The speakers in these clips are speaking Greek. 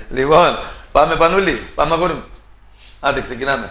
Λοιπόν, πάμε Πανούλη, πάμε αγόρι μου. Άντε, ξεκινάμε.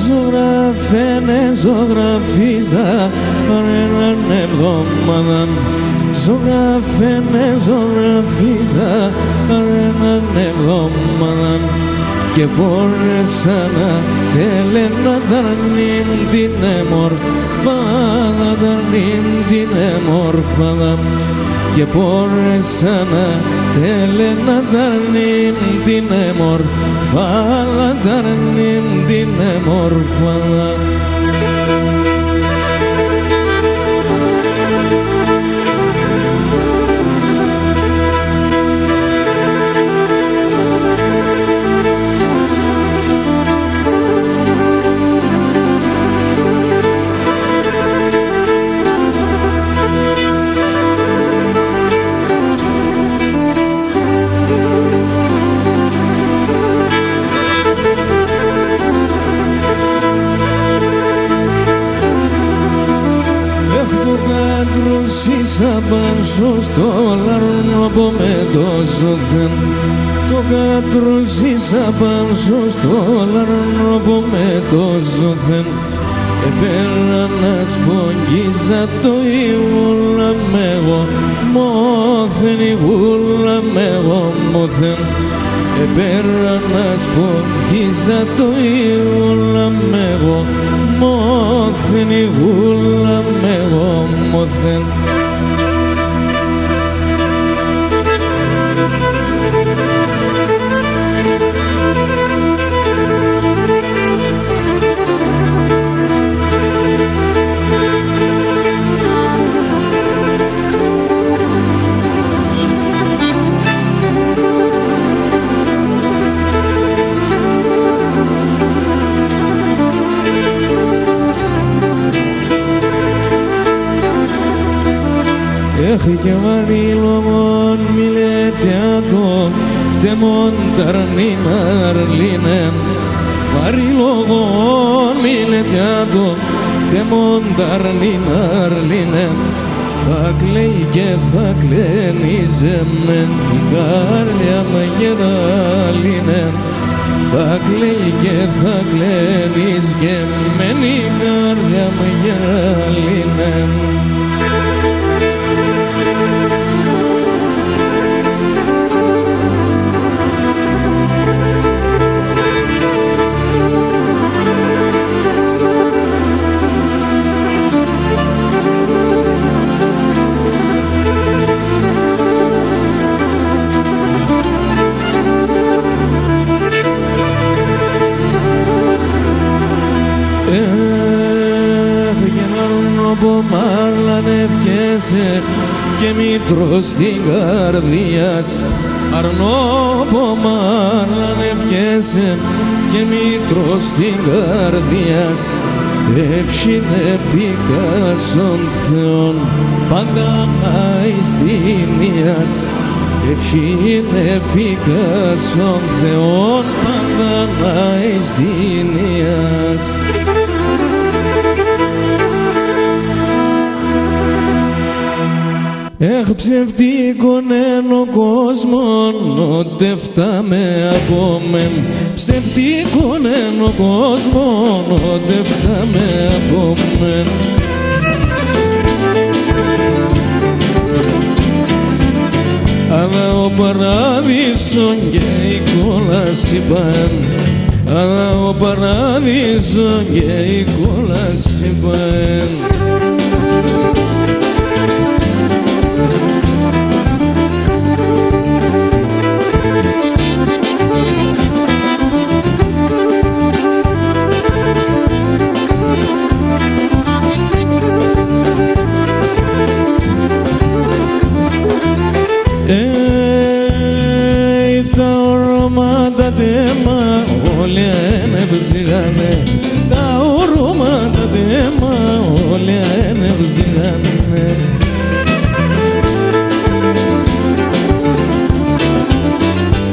Ζωγράφαινε, ζωγραφίζα έναν εβδομάδα. Ζωγράφαινε, ζωγραφίζα έναν εβδομάδα. Και μπόρεσα να τέλενα ταρνήν την εμορφάδα, ταρνήν την εμορφάδα. Και μπόρεσα να τέλενα ταρνήν την εμορφάδα, ταρνήν την εμορφάδα. Απάνω στο λαρνόπο με το ζωθεν. Το κατρουσίσα πάνω στο λαρνόπο με το ζωθεν. Επέρα να σπογγίζα το ήμουνα με εγώ μόθεν, ήμουνα με εγώ μόθεν. Επέρα να σπογγίζα το ήμουνα με εγώ μόθεν, ήμουνα με εγώ μόθεν. Και βαρύλογον μιλετιάτο τεμόν ταρνίναρλίνεν. Βαρύλογον μιλετιάτο τεμόν ταρνίναρλίνεν. Θα κλαίει και θα κλαινίζεμεν η καρδιά μαγεράλινεν. Θα κλαίει και θα κλαινίζεμεν η καρδιά μαγεράλινεν. Και μήτρος στην καρδιάς αρνόπομαν ανευκέσαι και μήτρος στην καρδιάς έψινε Πικάσον Θεόν πάντα αιστηνίας. Έψινε Πικάσον Θεόν πάντα αιστηνίας. ψευτικόν εν ο κόσμον, ότε φτάμε ακόμεν. Ψευτικόν εν ο κόσμον, ότε φτάμε ακόμεν. Αλλά ο παράδεισον και η κόλαση παν, αλλά ο παράδεισον και η κόλαση παν. Τα όρωματα τέμα όλοι ενευζήγανε, τα όρωματα τέμα όλοι ενευζήγανε.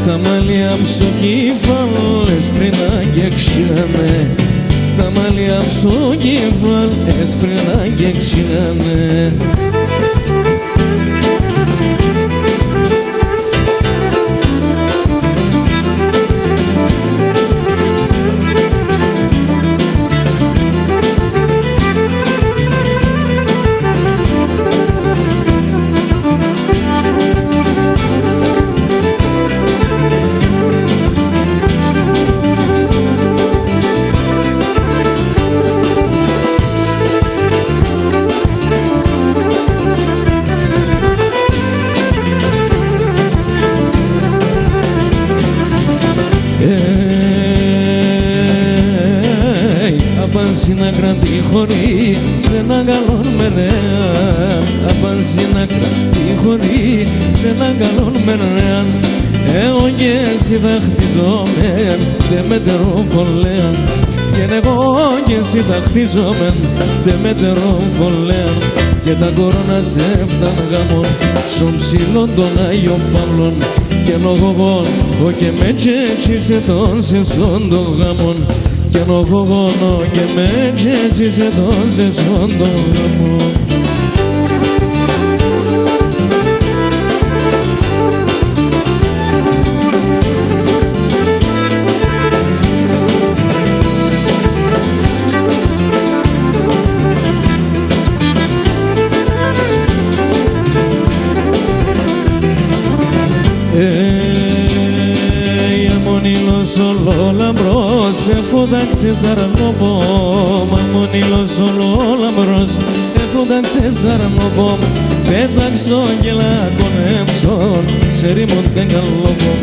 Τα μαλλιά ψωκύφαλες πριν αγγεξίγανε, τα μαλλιά ψωκύφαλες πριν αγγεξίγανε. Απάνσι να κρατεί χωρί σε έναν καλόν μερέαν, απάνσι να κρατεί χωρί σε έναν καλόν μερέαν. Εγώ και εσύ θα χτιζόμεν, δε μετεροφολέαν, και εγώ και εσύ θα χτιζόμεν, δε μετεροφολέαν. Και τα κορώνα σε έφταν γάμον, στον ψηλόν των Άγιων Παύλων, και νογωγόν, ο και με τσέτσισε τον σεσόν των γάμων. Και νογωγόνο και με τσέτσισε τον σεσόν των γάμων. Ολόλαμπρος, εφόνταξες αρνοπόμ, αμονίλος ολόλαμπρος, εφόνταξες αρνοπόμ, πέταξω και λακωνέψον, σε ρήμον τεν καλόπομ,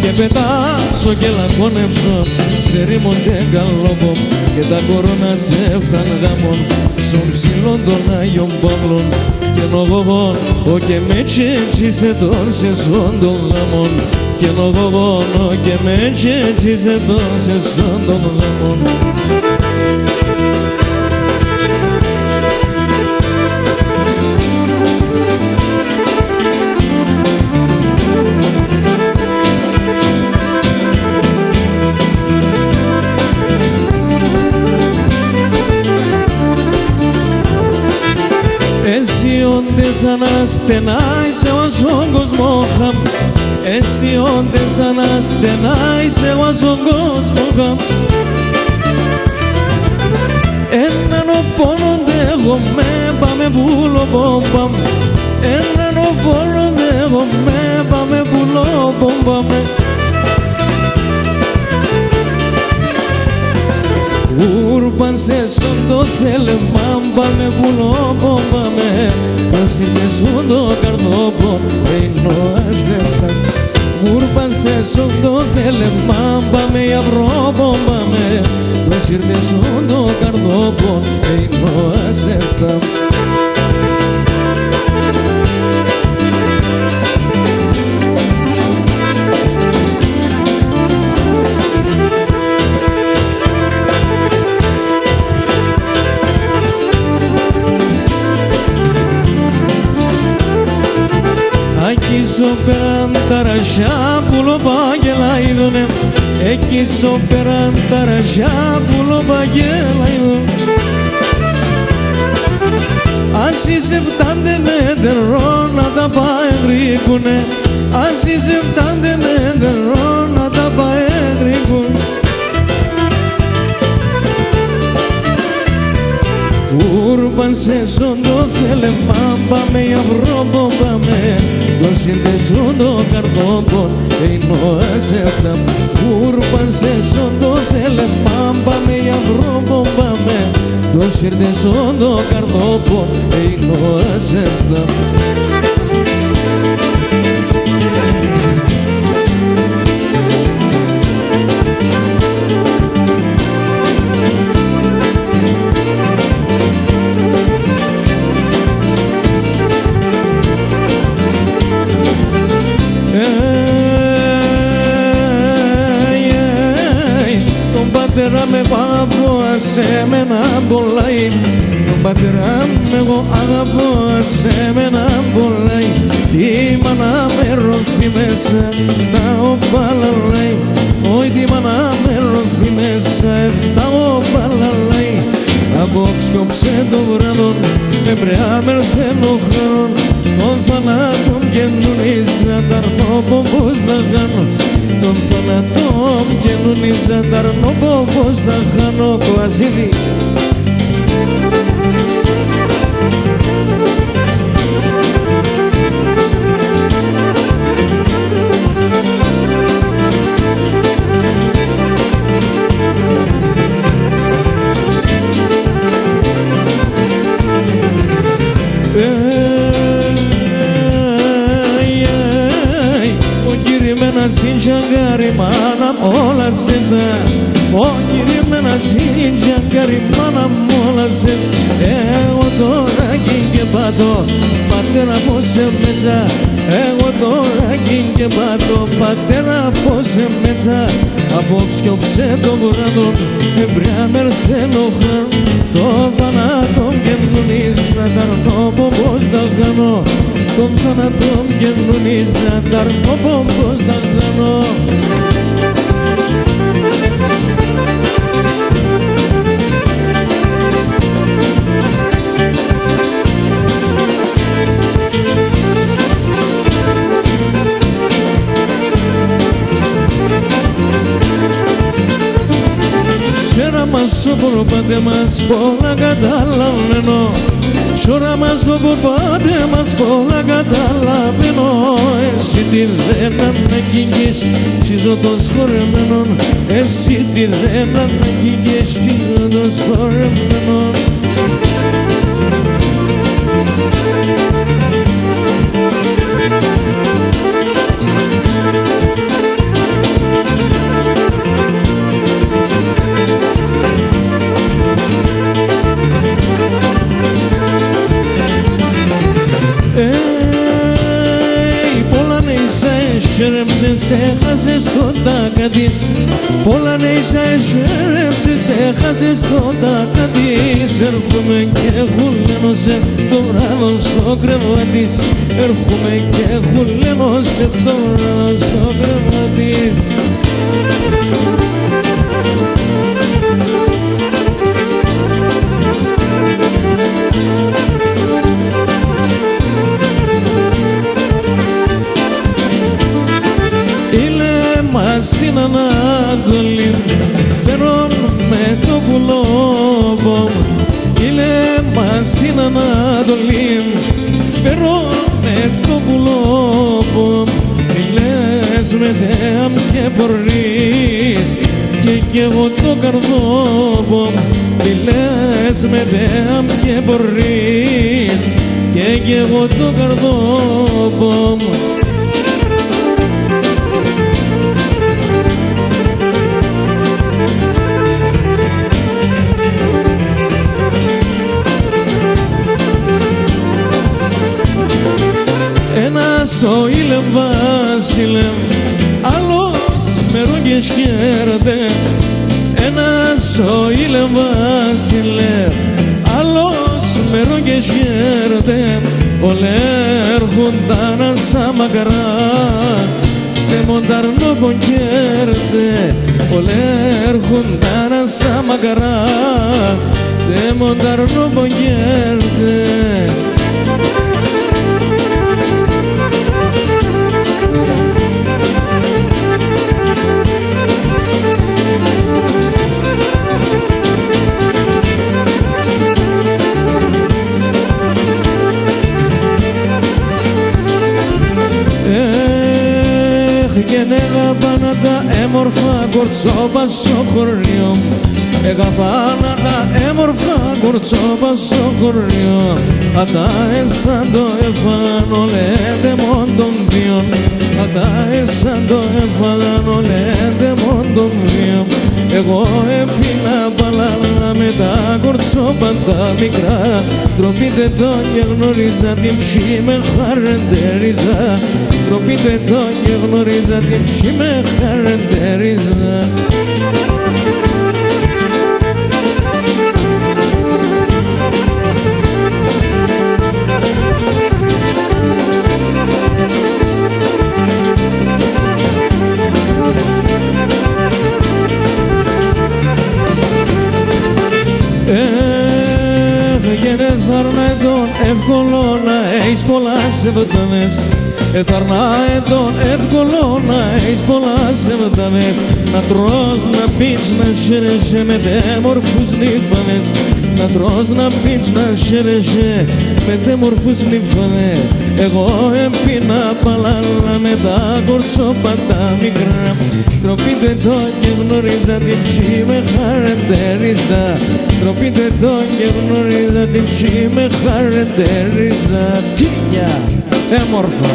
και πετάξω και λακωνέψον, σε ρήμον τεν καλόπομ, και τα κορώνα σε έφταν γάμον, στον ψηλόν των Άγιων Παύλων, και νογωγόν, ο και με τσέτσισε τον σεσόν των γάμων. Και νογωγόνο και με τσέτσισε τον σεσόν των γάμων. Εσύ όντες αναστενάεις όσον κόσμο χαμ, εσύ όντες αναστενάεις όσον κόσμο χαμ. Έναν οπόνονται εγώ με πάμε βούλο πομπαμ, έναν οπόνονται εγώ με πάμε βούλο πομπαμ. Ούρπανσε στον το θέλεμα, πάμε βούλο πομπαμε, προσυνδεσούν το καρδόπο, ενώ αζεύτα. Ούρπανσε στον το θέλεμα, πάμε για πρόπομαμε, προσυνδεσούν το καρδόπο, ενώ αζεύτα. Εκείσο πέραν τα ραζιά που λοπαγελάιδωνε, εκείσο πέραν τα ραζιά που λοπαγελάιδωνε. Ας Así se φτάντε νετερό να τα παεγρήκουνε. Así se φτάντε νετερό να τα παεγρήκουνε. Ούρπανσε στον το θέλε πάμε για βρόμπο πάμε. Το σύνδεσον το καρδόμπο εινό ασέφτα. Ούρπανσε στον το θέλε πάμε για βρόμπο πάμε. Το σύνδεσον το καρδόμπο εινό ασέφτα. Με αγαπώ, ασέμενα πολλάει. Τον πατέρα μου εγώ αγαπώ, ασέμενα πολλάει. Η μάνα με ρωθεί μέσα, φτάω παλαλάει. Όχι τη μάνα με ρωθεί μέσα, φτάω παλαλάει. Απόψε κόψε το βράδο, εμπρέα μερθένω χρόνο. Τον θανάτων καινούριζα, ταρνώ πως θα κάνω. Τον θανάτων καινούριζα, ταρνώ πως θα χάνω. Το ασίδι Σιντζαγκάρι μάνα μ' όλα σέντσα. Όχι ρίμενα σιντζαγκάρι μάνα μ' όλα σέντσα. Εγώ τώρα και πατώ, πατέρα πως σε μέτσα. Εγώ τώρα και πατώ, πατέρα πως σε μέτσα. Απόψε κόψε το βράδο, εμπριά μερθένω χρόνο. Το θανάτο καινούριζα, ταρνώ πως θα κάνω. Τον θάνατο καινούριζα, ταρνώ πως θα κάνω. Σέρα μας όπου πάτε μας πολλά καταλαβαίνω. Σώρα μας όπου πάτε μας πολλά καταλαβαίνω. Εσύ τι δεν αναγγίγεις ψίζω το σχορεμένον. Εσύ τι δεν αναγγίγεις ψίζω το σχορεμένον. Σέρεψε, σε χάσες το τάκα της. Πολλά νέισα σέρεψε, σε χάσες το τάκα της. Έρχομαι και χουλένωσε το βράδο στο κρεβάτις. Έρχομαι και χουλένωσε το βράδο στο κρεβάτις. Στην Ανατολή φέρον με το πουλόβο. Ήλεμα στην Ανατολή φέρον με το πουλόβο. Μιλές με δέαμ και πορείς και εγώ το καρδόβο. Μιλές με δέαμ και πορείς και εγώ το καρδόβο. Ο ήλεμ βασίλεμ, άλλος μερόγγες χαίρεται. Ένας ο ήλεμ βασίλεμ, άλλος μερόγγες χαίρεται. Ολέρχονταν σαν μακρά, θεμονταρνό κέρτε. Ολέρχονταν σαν μακρά, de montarlo bollerte. Έγαπα να τα έμορφα κορτσόπα στο χωριό. Έγαπα να τα έμορφα κορτσόπα στο χωριό. Ατα εσάν το εφάνο λέτε μόν των δύο. Ατα εσάν το εφάνο λέτε μόν των δύο. Εγώ έπινα παλάλα με τα κορτσόπα τα μικρά. Τροπείτε το και γνωρίζα την ψή με χαρεντερίζα. Τροπείτε το και γνωρίζα την ψή με χαρεντερίζα. Εύκολο να έχεις πολλά σεβδαμές. Θαρνάει τον εύκολο να έχεις πολλά σεβδαμές. Να τρως, να πεις, να χαίρεσαι με τέμορφους νύφανες. Να τρως, να πεις, να χαίρεσαι με τέμορφους νύφανες. Εγώ έπινα παλάλα με τα κορτσόπα τα μικρά. Τροπείτε το και γνωρίζα την ψή με χαρεντερίζα. Τροπείτε το και γνωρίζα την ψή με χαρεντερίζα. Τίγια, έμορφα.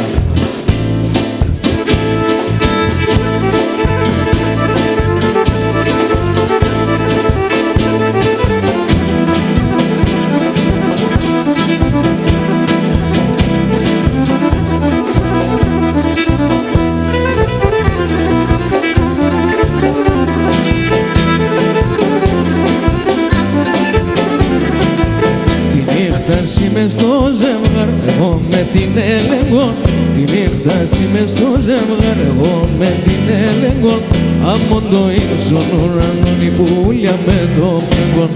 Μες στο ζευγάρ, εγώ με την έλεγχο. Τη νύχτα μες στο ζευγάρ, εγώ με την έλεγχο. Άμον το ήλσον ουρανόν η πουλια με το φεγγόν.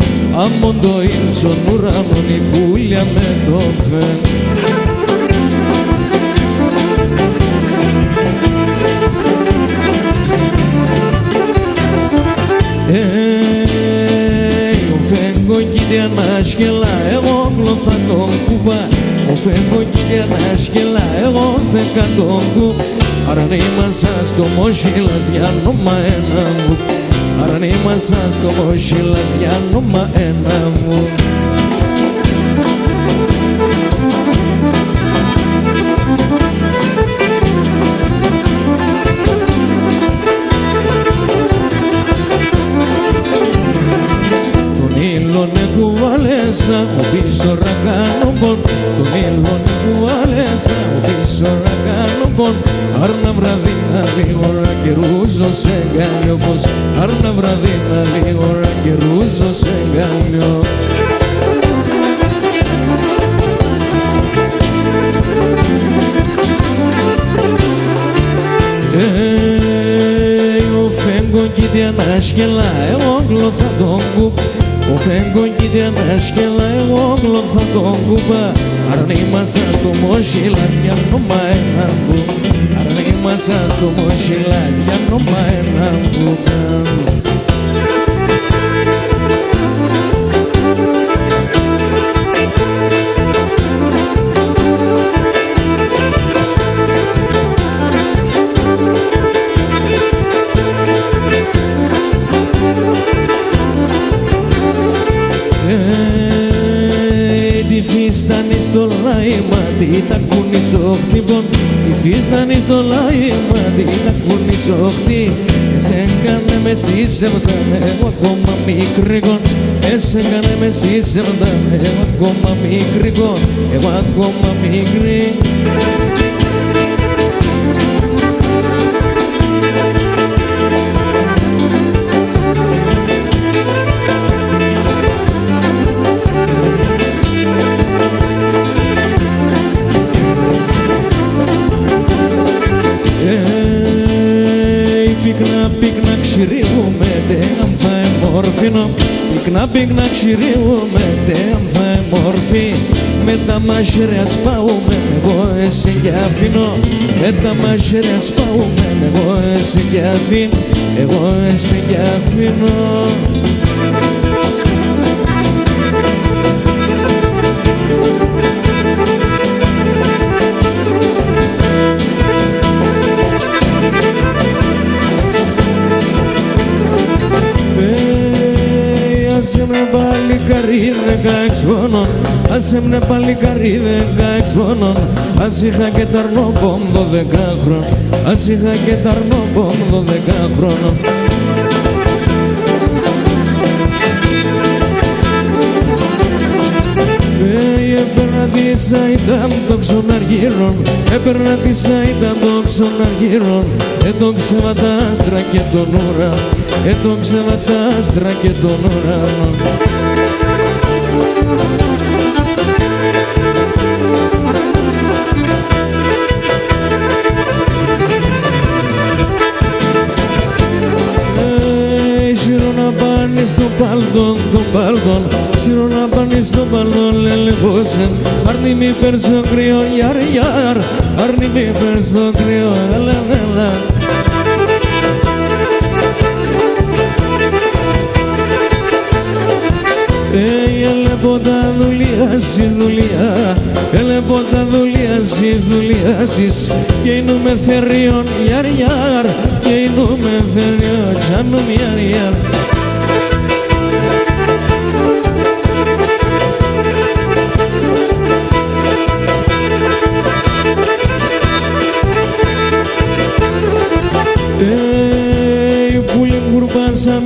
Άμον το ήλσον ουρανόν η πουλια με το φεγγόν. Κοίτα να σκελά, εγώ γλωθά τον κουπά. Ο φεύγω κοίτα να σκελά, εγώ φεύγα τον κουπ. Αρνήμασα στο μόσχυλας για νόμα ένα μου. Αρνήμασα στο μόσχυλας για νόμα ένα μου. Ο πίσω ρακάνω πον, τον ήλον κουβάλεσα. Ο πίσω ρακάνω πον, άρνα βραδύ να λίγορα και ρούζω σε γκάλιο πως. Άρνα βραδύ να λίγορα και ρούζω σε γκάλιο. Ο φέγγον κοίτα να σκελά, εγώ γλωθά τον κουπ. Ο φέγγον κοίτα να σκελά, εγώ γλωθά τον κουπά. Αρνήμασα στο μόσχυλας για νόμα ένα που. Αρνήμασα στο μόσχυλας για νόμα ένα που. Τη φίστανη στο λάιμα, τι τα κουνήσω χτυπών. Τη φίστανη στο λάιμα, τι τα κουνήσω χτυπών. Σε έκανε με σύσσευτα, εγώ ακόμα μικρικό. Σε έκανε με σύσσευτα, εγώ ακόμα μικρικό. Εγώ ακόμα μικρή. Πίκνα ξηρίγουμε, δεν θα εμόρφινο. πυκνά ξηριούμε τέμφα μορφή. Με τα μαχαίρια σπάουμε, εγώ εσύ κι αφήνω. Με τα μαχαίρια σπάουμε, εγώ εσύ κι αφήνω. Εγώ εσύ κι αφήνω. Άσε με παλικάρι 16 χρόνων, άσε με παλικάρι 16 χρόνων. Ας είχα και ταρνόμπομ 12 χρόνων, ας είχα και ταρνόμπομ 12 χρόνων. Έπαιρνα τη σάιτα των ξωναργύρων, έπαιρνα τη σάιτα των ξωναργύρων. Το ξέβα τα άστρα και τον ουρανό, το ξέβα τα άστρα και τον ουρανό. Στο παλτόν, το παλτόν, σύρω να πάνε στο παλτόν, λελεγώσεν. Άρνη μη πέρ στο κρύο, γιαρ, γιαρ, άρνη μη πέρ στο κρύο, έλα, έλα. Έλε ποτα δουλειάσεις, δουλειά, έλε ποτα δουλειάσεις, δουλειάσεις. Και εινούμε θεριόν, γιαρ, γιαρ, και εινούμε θεριόν, τσάνουμε, γιαρ, γιαρ.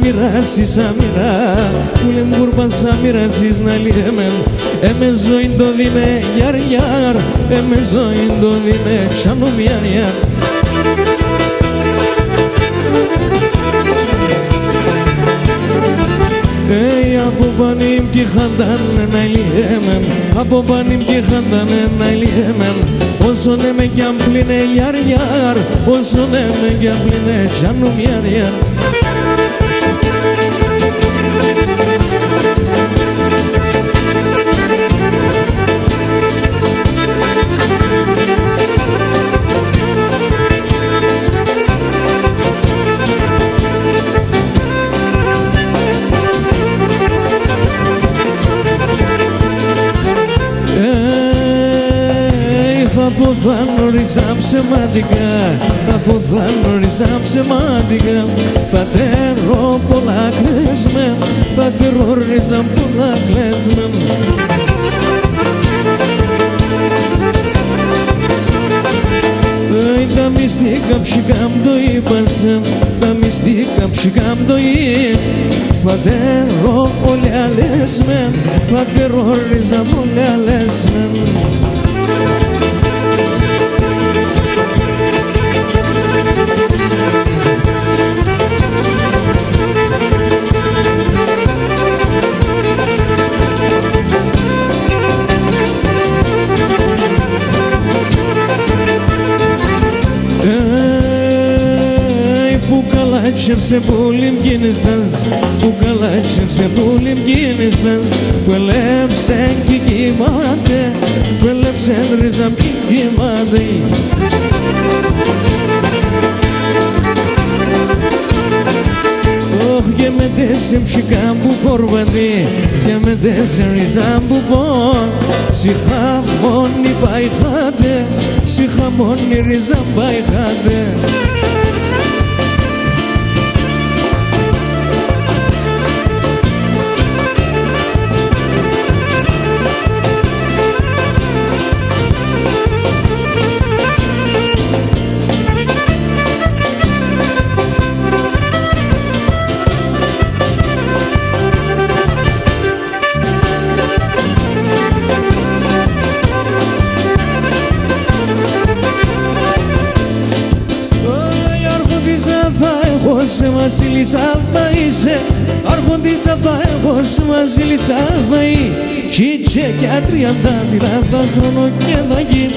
Μοιράσεις αμοιρά, πουλε μου κουρπάσα μοιράσεις να λιέμεν. Έμε ζωήν το δίνε γιαρ γιαρ, έμε ζωήν το δίνε τσάνο μιαρ γιαρ. Από πανίμ και χαντάνε να λιέμεν, από πανίμ και χαντάνε να λιέμεν. Όσον έμε κι αν πλήνε γιαρ γιαρ, όσον έμε κι αν πλήνε τσάνο μιαρ γιαρ. Θα γνωρίζα ψεματικά, από θα γνωρίζα ψεματικά. Πατέρω πολλά κλαίσμεν, θα τερόριζα πολλά κλαίσμεν. Τα μυστικά ψυχάμ το είπασαν, τα μυστικά ψυχάμ το είπασαν. Θα τερώ όλοι αλέσμεν, θα τερόριζα όλοι αλέσμεν. Σε πουλιμ γίνεστας, που καλάτσεν σε πουλιμ γίνεστας. Που ελέψεν κι κοιμάται, που ελέψεν ρίζα κι κοιμάται. Όχ και με τέσσερ ψυχά που κορβαδί, και με τέσσερ ρίζα που πον. Σιχά μόνοι πάει χάτε, σιχά μόνοι ρίζα πάει χάτε. Σε βασίλισσα θα είσαι, άρχοντισσα θα εγώ, σε βασίλισσα θα είσαι. Τσίτσε κι ατριαντάφυλλα θα στρώνω και θα γι',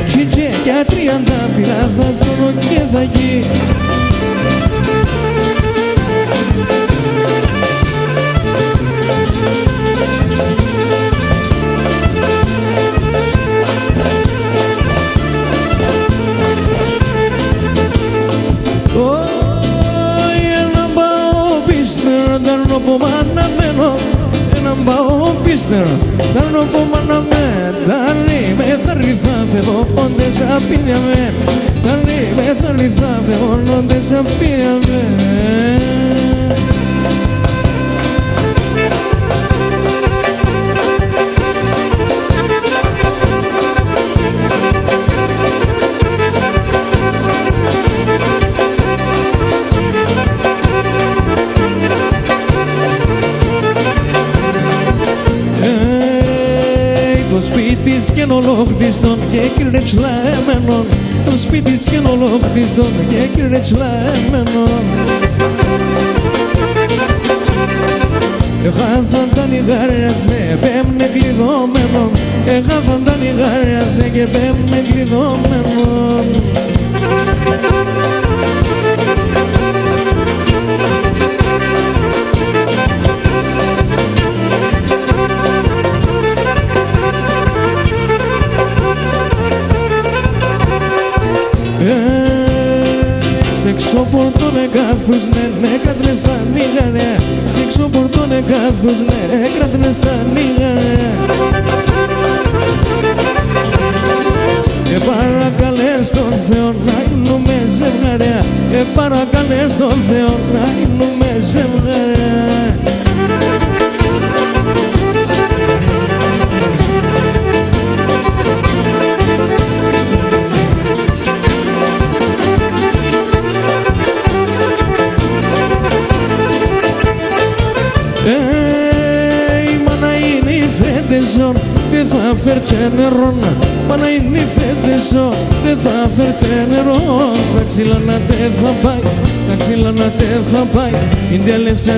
τσίτσε κι ατριαντάφυλλα θα στρώνω και θα γι'. από αναμένο έναν πάω πίστερο, τάρνω από αναμένο, τάρνει με θα ρηθά φεύγω, όντες απίδια με, τάρνει με θα ρηθά φεύγω, όντες απίδια με. Το σπίτι σκενολόχτιστον και κρυτσλαμένον, το σπίτι σκενολόχτιστον και κρυτσλαμένον. Έχαθαν τα νιγάρια θε, πέμνε κλειδωμένον, έχαθαν τα νιγάρια θε και πέμνε κλειδωμένον. Σε ξοπορτών εκάθους ναι, έκρατνες τα νίγαρια. Σε ξοπορτών εκάθους ναι, έκρατνες τα νίγαρια. Παρακαλές τον Θεό να γίνουμε ζευγαριά. Παρακαλές τον Θεό να γίνουμε ζευγαριά. Δεν θα φέρτσε νερό, μα να είναι φέτεσο, δεν θα φέρτσε νερό. Στα ξύλα να τε θα πάει, στα ξύλα να τε θα πάει. Είναι λες τε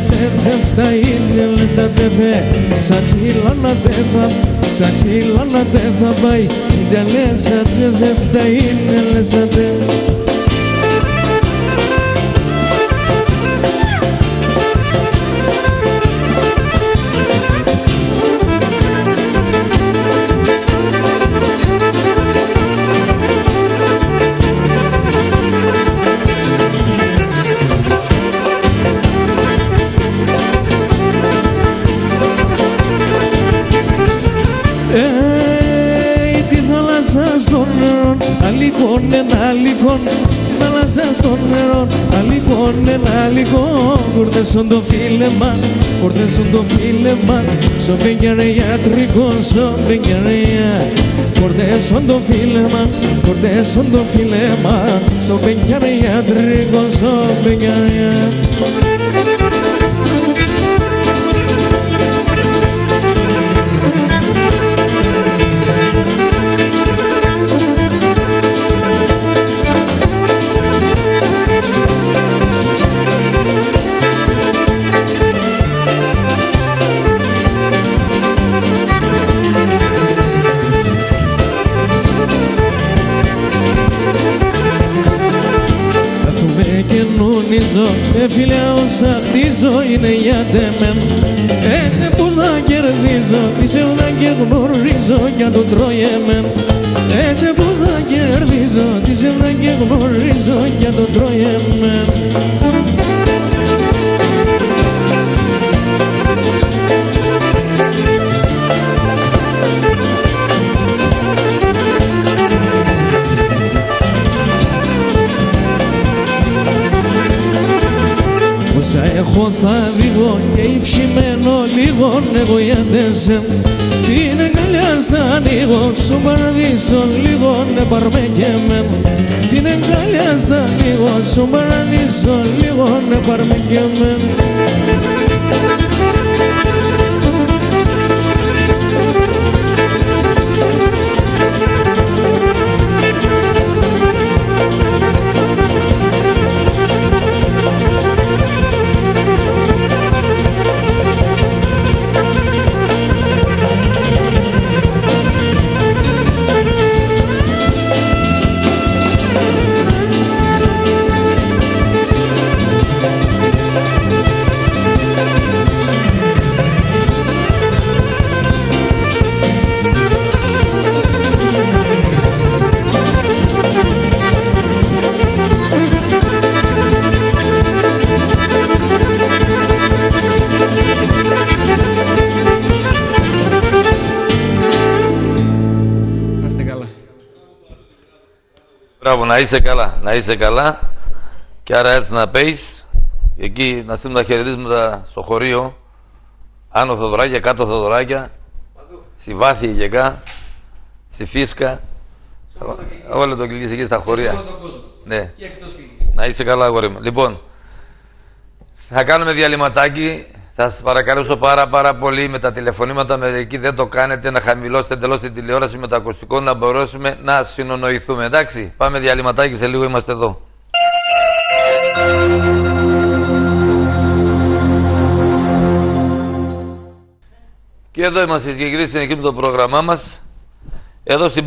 δεν φτάει, είναι λες τε δε. Στα ξύλα να τε θα, στα ξύλα να τε θα πάει. Είναι λες τε δεν φτάει, είναι λες τε. Τη θάλασσα στο νερό, αλικών ένα αλικών. Τη θάλασσα στο νερό, αλικών ένα αλικών. Κορτέσον το φίλεμα, κορτέσον το φίλεμα. Σο παιγιαριατρικό, σο παιγιαριά. Κορτέσον το φίλεμα, κορτέσον το φίλεμα. Σο παιγιαριατρικό, σο παιγιαριά. Φίλε όσα χτίζω είναι για τεμέν. Έτσι πως να κερδίζω, τι σε να και γνωρίζω κι αν το τρώιεμεν. Έτσι πως να κερδίζω, τι σε να και γνωρίζω κι αν το τρώιεμεν. Έχω θα δίγω και υψημένο λίγο εγώ για τέσσερ. Την εγκαλιά στα ανοίγω, σου παραδείσω λίγο ναι παρμέ και μεν. Την εγκαλιά στα ανοίγω, σου παραδείσω λίγο ναι παρμέ και μεν. Μπράβο, να είσαι καλά, να είσαι καλά. Και άρα έτσι να πεις, εκεί να στείλουμε τα χαιρετίσματα στο χωρίο. Άνω Θοδωράκια, κάτω Θοδωράκια, στη Βάθη Γεκά, στη Φίσκα. Όλο το κλείσει εκεί στα χωρία. Ναι. Να είσαι καλά, αγόρι μου. Λοιπόν, θα κάνουμε διαλυματάκι. Θα σας παρακαλέσω πάρα πολύ με τα τηλεφωνήματα, μερικοί δεν το κάνετε, να χαμηλώσετε εντελώς την τηλεόραση με το ακουστικό, να μπορέσουμε να συνονοηθούμε. Εντάξει, πάμε διαλυματάκι, σε λίγο είμαστε εδώ. Και εδώ είμαστε, και γυρίσαμε εκεί με το πρόγραμμά μας. Εδώ στην